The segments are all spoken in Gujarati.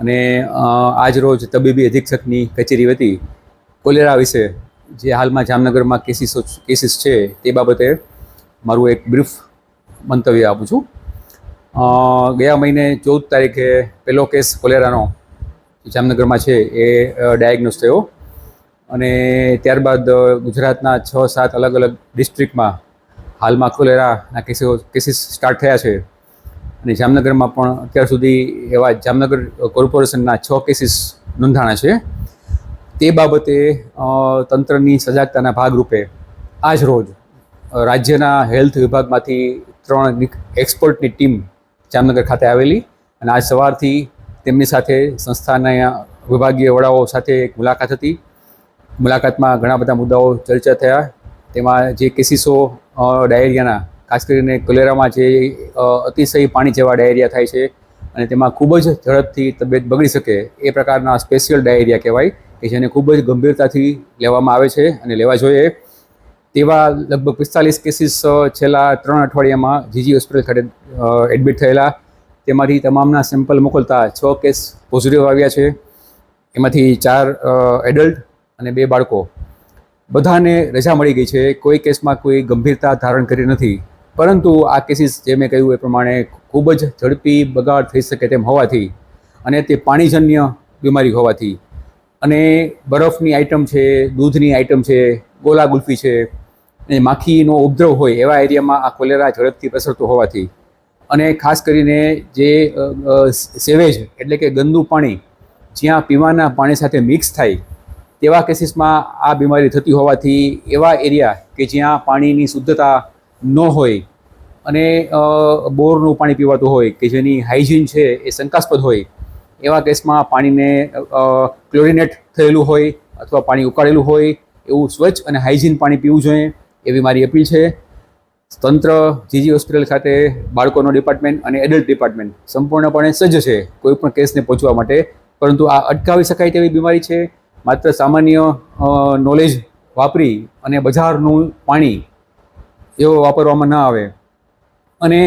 અને આજ રોજ તબીબી અધિક્ષકની કચેરી વતી કોલેરા વિશે જે હાલમાં જામનગરમાં કેસીસ છે તે બાબતે મારું એક બ્રીફ મંતવ્ય આપું છું. ગયા મહિને 14 તારીખે પહેલો કેસ કોલેરાનો જામનગરમાં છે એ ડાયગ્નોસ થયો અને ત્યારબાદ ગુજરાતના 6-7 અલગ અલગ ડિસ્ટ્રિક્ટમાં હાલમાં કોલેરાના કેસીસ સ્ટાર્ટ થયા છે અને જામનગરમાં પણ અત્યાર સુધી એવા જામનગર કોર્પોરેશનના 6 કેસીસ નોંધાણા છે. તે બાબતે તંત્રની સજાગતાના ભાગરૂપે આજ રોજ રાજ્યના હેલ્થ વિભાગમાંથી 3 એક્સપર્ટની ટીમ જામનગર ખાતે આવેલી અને આજ સવારથી તેમની સાથે સંસ્થાના વિભાગીય વડાઓ સાથે એક મુલાકાત હતી. મુલાકાતમાં ઘણા બધા મુદ્દાઓ ચર્ચા થયા. તેમાં જે કેસીસો ડાયરિયાના, ખાસ કરીને કોલેરામાં જે અતિશય પાણી જેવા ડાયરિયા થાય છે અને તેમાં ખૂબ જ ઝડપથી તબિયત બગડી શકે એ પ્રકારના સ્પેશિયલ ડાયરિયા કહેવાય કે જેને ખૂબ જ ગંભીરતાથી લેવામાં આવે છે અને લેવા જોઈએ. તેવા લગભગ 45 કેસીસ છેલ્લા 3 અઠવાડિયામાં જીજી હોસ્પિટલ ખાતે એડમિટ થયેલા. તેમાંથી તમામના સેમ્પલ મોકલતા 6 કેસ પોઝિટિવ આવ્યા છે. એમાંથી 4 એડલ્ટ અને 2 બાળકો. બધાને રજા મળી ગઈ છે. કોઈ કેસમાં કોઈ ગંભીરતા ધારણ કરી નથી. પરંતુ આ કેસીસ જે મેં કહ્યું એ પ્રમાણે ખૂબ જ ઝડપી બગાડ થઈ શકે તેમ હોવાથી અને તે પાણીજન્ય બીમારી હોવાથી અને બરફની આઇટમ છે, દૂધની આઇટમ છે, ગોલા ગુલ્ફી છે અને માખીનો ઉપદ્રવ હોય એવા એરિયામાં આ કોલેરા ઝડપથી પ્રસરતો હોવાથી અને ખાસ કરીને જે સેવેજ એટલે કે ગંદુ પાણી જ્યાં પીવાના પાણી સાથે મિક્સ થાય તેવા કેસીસમાં આ બીમારી થતી હોવાથી એવા એરિયા કે જ્યાં પાણીની શુદ્ધતા ન હોય અને બોરનું પાણી પીવાતું હોય કે જેની હાઇજીન છે એ શંકાસ્પદ હોય એવા કેસમાં પાણીને ક્લોરિનેટ થયેલું હોય અથવા પાણી ઉકાળેલું હોય એવું સ્વચ્છ અને હાઇજીન પાણી પીવું જોઈએ એવી મારી અપીલ છે. તંત્ર જીજી હોસ્પિટલ ખાતે બાળકોનો ડિપાર્ટમેન્ટ અને એડલ્ટ ડિપાર્ટમેન્ટ સંપૂર્ણપણે સજ્જ છે કોઈપણ કેસને પહોંચવા માટે. પરંતુ આ અટકાવી શકાય તેવી બીમારી છે. માત્ર સામાન્ય નોલેજ વાપરી અને બજારનું પાણી એવો વાપરવામાં ન આવે અને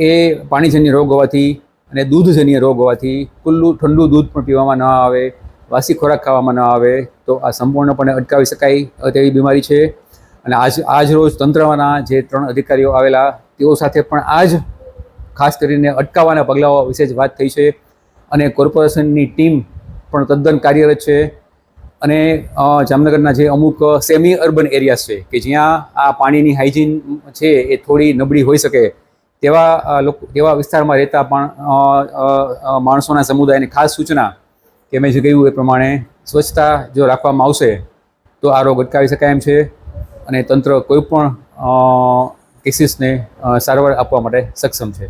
એ પાણીજન્ય રોગ હોવાથી અને દૂધજન્ય રોગ હોવાથી ખુલ્લું ઠંડુ દૂધ પણ પીવામાં ન આવે, વાસી ખોરાક ખાવામાં ન આવે તો આ સંપૂર્ણપણે અટકાવી શકાય તેવી બીમારી છે. અને આજ રોજ તંત્રના જે 3 અધિકારીઓ આવેલા તેઓ સાથે પણ આ જ ખાસ કરીને અટકાવવાના પગલાઓ વિશે જ વાત થઈ છે અને કોર્પોરેશનની ટીમ પણ તદ્દન કાર્યરત છે. અને જામનગરના જે અમુક સેમી અર્બન એરિયાસ છે કે જ્યાં આ પાણીની હાઇજીન છે એ થોડી નબળી હોઈ શકે તેવા વિસ્તારમાં રહેતા પણ માણસોના સમુદાયને ખાસ સૂચના કે મેં જે કહ્યું એ પ્રમાણે સ્વચ્છતા જો રાખવામાં આવશે તો આ રોગ અટકાવી શકાય એમ છે અને તંત્ર કોઈપણ કેસીસને સારવાર આપવા માટે સક્ષમ છે.